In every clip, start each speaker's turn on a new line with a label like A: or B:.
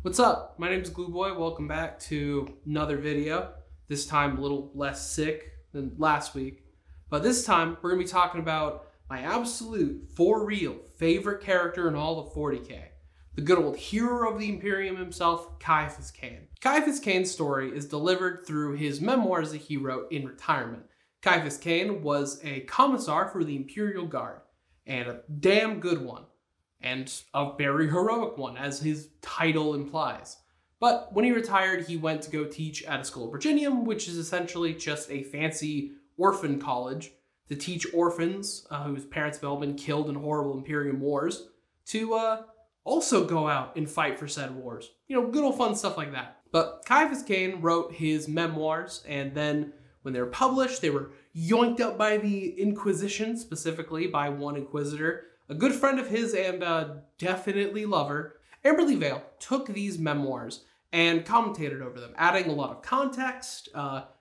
A: What's up? My name is Glueboy. Welcome back to another video. This time a little less sick than last week. But this time we're going to be talking about my absolute, for real, favorite character in all of 40k. The good old hero of the Imperium himself, Caiaphas Cain. Caiaphas Cain's story is delivered through his memoirs that he wrote in retirement. Caiaphas Cain was a commissar for the Imperial Guard, and a damn good one. And a very heroic one, as his title implies. But when he retired, he went to go teach at a school of Virginium, which is essentially just a fancy orphan college to teach orphans whose parents have all been killed in horrible Imperium wars to also go out and fight for said wars. You know, good old fun stuff like that. But Caiaphas Cain wrote his memoirs, and then when they were published, they were yoinked up by the Inquisition, specifically by one inquisitor, a good friend of his and definitely lover. Amberly Vale took these memoirs and commentated over them, adding a lot of context,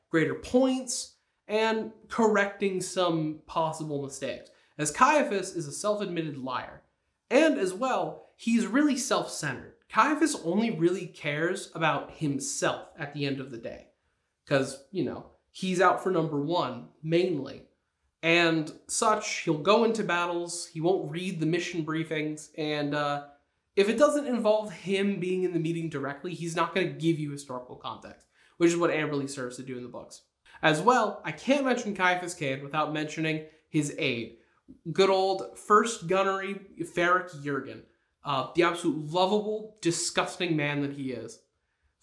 A: greater points, and correcting some possible mistakes. As Caiaphas is a self-admitted liar, and as well, he's really self-centered. Caiaphas only really cares about himself at the end of the day. Because, you know, he's out for number one, mainly. And such, he'll go into battles, he won't read the mission briefings, and if it doesn't involve him being in the meeting directly, he's not going to give you historical context, which is what Amberly serves to do in the books. As well, I can't mention Caiaphas Cain without mentioning his aide, good old first gunnery Ferric Jurgen, the absolute lovable, disgusting man that he is.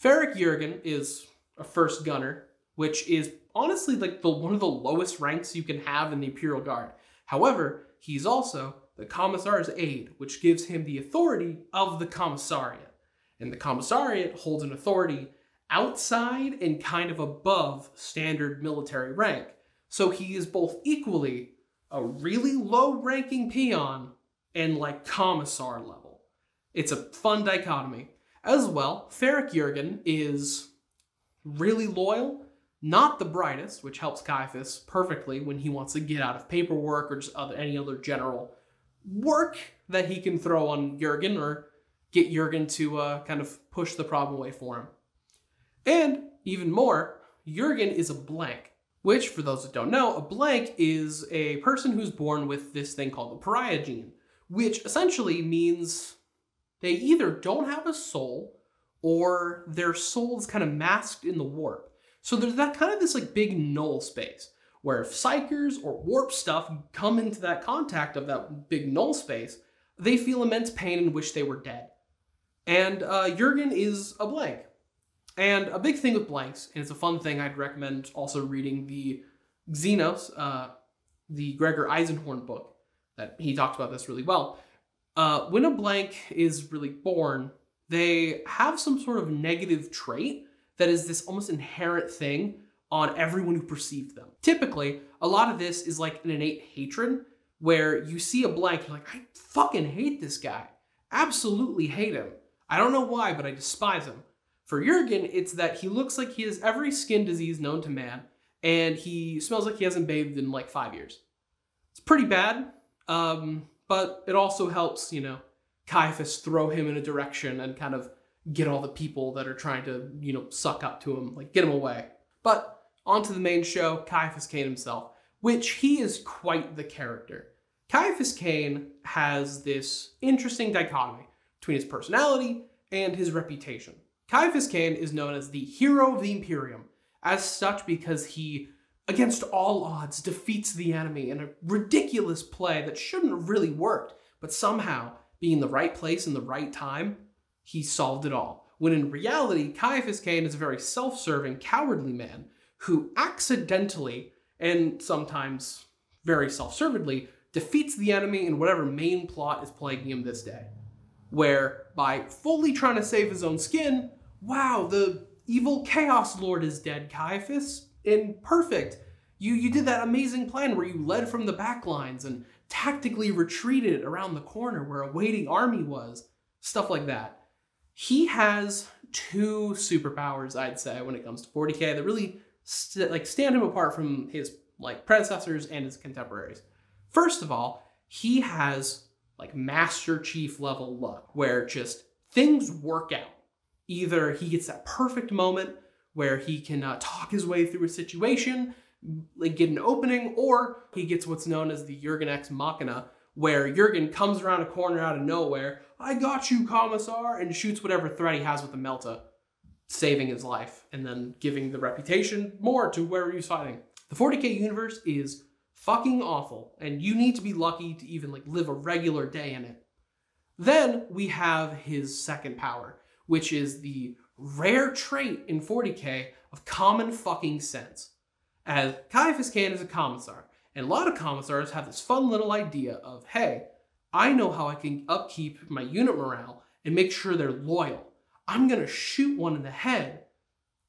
A: Ferric Jurgen is a first gunner, which is honestly like one of the lowest ranks you can have in the Imperial Guard. However, he's also the Commissar's aide, which gives him the authority of the Commissariat. And the Commissariat holds an authority outside and kind of above standard military rank. So he is both equally a really low-ranking peon and like Commissar level. It's a fun dichotomy. As well, Ferric Jurgen is really loyal, not the brightest, which helps Caiaphas perfectly when he wants to get out of paperwork or just any other general work that he can throw on Jurgen or get Jurgen to kind of push the problem away for him. And even more, Jurgen is a blank, which, for those that don't know, a blank is a person who's born with this thing called the pariah gene, which essentially means they either don't have a soul or their soul is kind of masked in the warp. So there's that kind of this like big null space where if psychers or warp stuff come into that contact of that big null space, they feel immense pain and wish they were dead. And Jurgen is a blank. And a big thing with blanks, and it's a fun thing, I'd recommend also reading the Xenos, the Gregor Eisenhorn book, that he talked about this really well. When a blank is really born, they have some sort of negative trait that is this almost inherent thing on everyone who perceived them. Typically, a lot of this is like an innate hatred, where you see a blank, you're like, I fucking hate this guy. Absolutely hate him. I don't know why, but I despise him. For Jurgen, it's that he looks like he has every skin disease known to man, and he smells like he hasn't bathed in like 5 years. It's pretty bad, but it also helps, you know, Caiaphas throw him in a direction and kind of get all the people that are trying to, you know, suck up to him, like get him away. But on to the main show, Caiaphas Cain himself, which he is quite the character. Caiaphas Cain has this interesting dichotomy between his personality and his reputation. Caiaphas Cain is known as the hero of the Imperium, as such because he, against all odds, defeats the enemy in a ridiculous play that shouldn't have really worked, but somehow, being in the right place in the right time, he solved it all. When in reality, Caiaphas Cain is a very self-serving, cowardly man who accidentally, and sometimes very self-servedly, defeats the enemy in whatever main plot is plaguing him this day. Where, by fully trying to save his own skin, wow, the evil Chaos Lord is dead, Caiaphas, and perfect. You did that amazing plan where you led from the back lines and tactically retreated around the corner where a waiting army was. Stuff like that. He has two superpowers, I'd say, when it comes to 40k that really stand him apart from his predecessors and his contemporaries. First of all, he has like Master Chief level luck, where just things work out. Either he gets that perfect moment where he can talk his way through a situation, like get an opening, or he gets what's known as the Jurgen Ex Machina, where Jurgen comes around a corner out of nowhere, I got you, Commissar, and shoots whatever threat he has with the Melta, saving his life, and then giving the reputation more to wherever he's fighting. The 40k universe is fucking awful, and you need to be lucky to even like live a regular day in it. Then we have his second power, which is the rare trait in 40k of common fucking sense. As Caiaphas Cain is a commissar, and a lot of commissars have this fun little idea of, hey, I know how I can upkeep my unit morale and make sure they're loyal. I'm gonna shoot one in the head,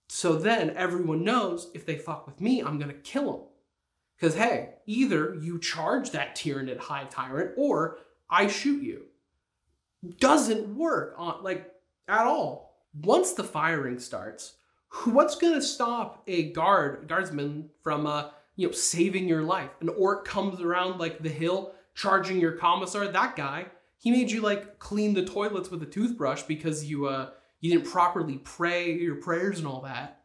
A: so then everyone knows if they fuck with me, I'm gonna kill them. Because hey, either you charge that Tyranid Hive Tyrant, or I shoot you. Doesn't work on at all. Once the firing starts, what's gonna stop a guardsman from saving your life? An orc comes around like the hill, charging your commissar. That guy, he made you like clean the toilets with a toothbrush because you didn't properly pray your prayers and all that.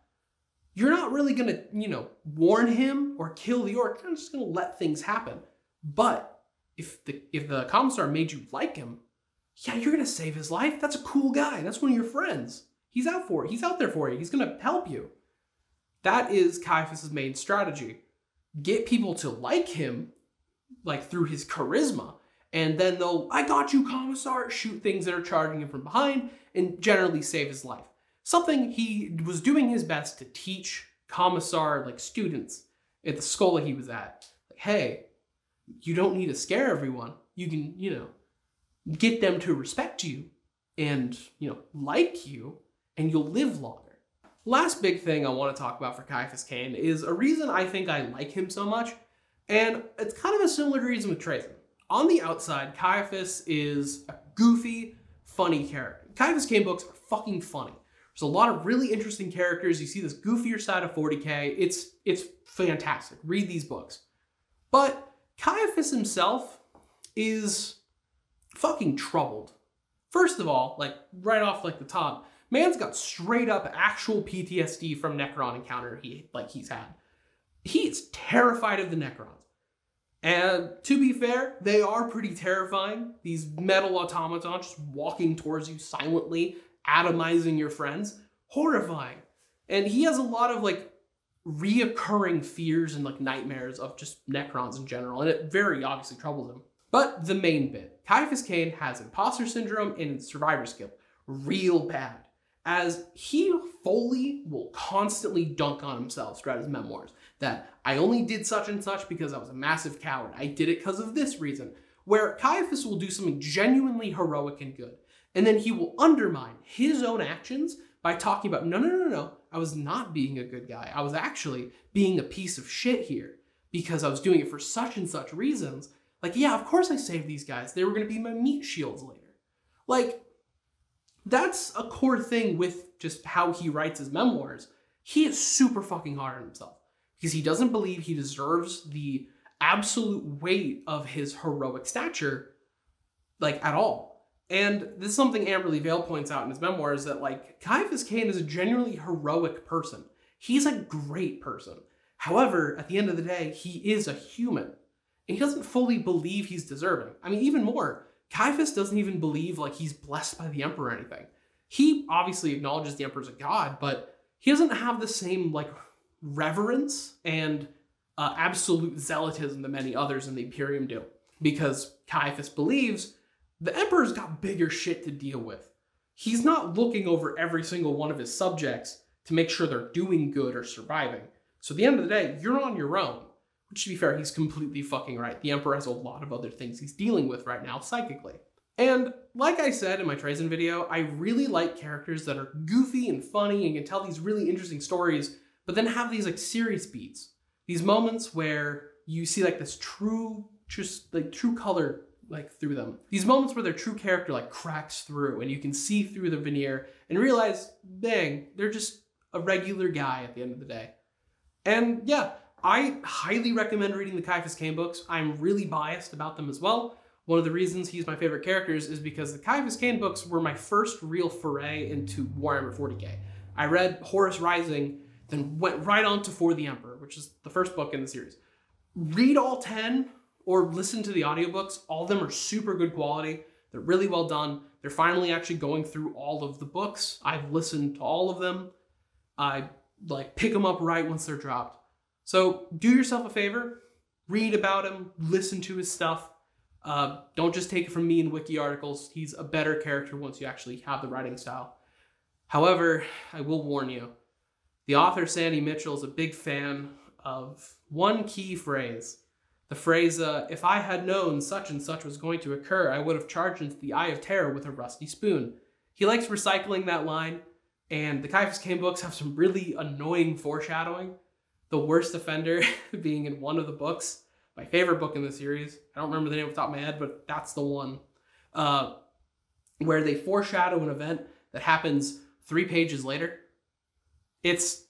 A: You're not really gonna, warn him or kill the orc. You're just gonna let things happen. But if the commissar made you like him, yeah, you're gonna save his life. That's a cool guy. That's one of your friends. He's out for it. He's out there for you. He's gonna help you. That is Caiaphas's main strategy. Get people to like him, like through his charisma, and then they'll, I got you, Commissar, shoot things that are charging him from behind, and generally save his life. Something he was doing his best to teach Commissar, students at the school he was at. Like, hey, you don't need to scare everyone. You can, get them to respect you and, like you, and you'll live longer. Last big thing I want to talk about for Caiaphas Cain is a reason I think I like him so much, and it's kind of a similar reason with Trazen. On the outside, Caiaphas is a goofy, funny character. Caiaphas Cain books are fucking funny. There's a lot of really interesting characters. You see this goofier side of 40k. It's fantastic. Read these books. But Caiaphas himself is fucking troubled. First of all, right off the top, man's got straight up actual PTSD from Necron encounter he's had. He is terrified of the Necrons. And to be fair, they are pretty terrifying. These metal automatons just walking towards you silently, atomizing your friends. Horrifying. And he has a lot of reoccurring fears and nightmares of just Necrons in general, and it very obviously troubles him. But the main bit, Caiaphas Cain has imposter syndrome and survivor's guilt real bad, as he fully will constantly dunk on himself throughout his memoirs. That I only did such and such because I was a massive coward. I did it because of this reason. Where Caiaphas will do something genuinely heroic and good, and then he will undermine his own actions by talking about, no, I was not being a good guy. I was actually being a piece of shit here because I was doing it for such and such reasons. Yeah, of course I saved these guys. They were going to be my meat shields later. That's a core thing with just how he writes his memoirs. He is super fucking hard on himself because he doesn't believe he deserves the absolute weight of his heroic stature, at all. And this is something Amberly Vale points out in his memoirs, that Caiaphas Cain is a genuinely heroic person. He's a great person. However, at the end of the day, he is a human. And he doesn't fully believe he's deserving. I mean, even more, Caiaphas doesn't even believe he's blessed by the Emperor or anything. He obviously acknowledges the Emperor's a god, but he doesn't have the same reverence and absolute zealotism that many others in the Imperium do. Because Caiaphas believes the Emperor's got bigger shit to deal with. He's not looking over every single one of his subjects to make sure they're doing good or surviving. So at the end of the day, you're on your own. Which, to be fair, he's completely fucking right. The Emperor has a lot of other things he's dealing with right now, psychically. And like I said in my Trazen video, I really like characters that are goofy and funny and can tell these really interesting stories, but then have these serious beats. These moments where you see this true color through them. These moments where their true character cracks through and you can see through the veneer and realize, dang, they're just a regular guy at the end of the day. And yeah, I highly recommend reading the Caiaphas Cain books. I'm really biased about them as well. One of the reasons he's my favorite characters is because the Caiaphas Cain books were my first real foray into Warhammer 40k. I read Horus Rising, then went right on to For the Emperor, which is the first book in the series. Read all 10 or listen to the audiobooks. All of them are super good quality. They're really well done. They're finally actually going through all of the books. I've listened to all of them. I pick them up right once they're dropped. So do yourself a favor, read about him, listen to his stuff. Don't just take it from me in wiki articles. He's a better character once you actually have the writing style. However, I will warn you, the author Sandy Mitchell is a big fan of one key phrase. The phrase, if I had known such and such was going to occur, I would have charged into the Eye of Terror with a rusty spoon. He likes recycling that line, and the Caiaphas Cain books have some really annoying foreshadowing. The worst offender being in one of the books, my favorite book in the series. I don't remember the name off the top of my head, but that's the one, where they foreshadow an event that happens 3 pages later. It's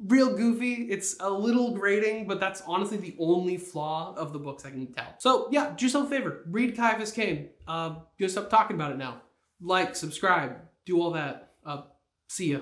A: real goofy. It's a little grating, but that's honestly the only flaw of the books I can tell. So yeah, do yourself a favor. Read Caiaphas Cain. Just stop talking about it now. Like, subscribe, do all that. See ya.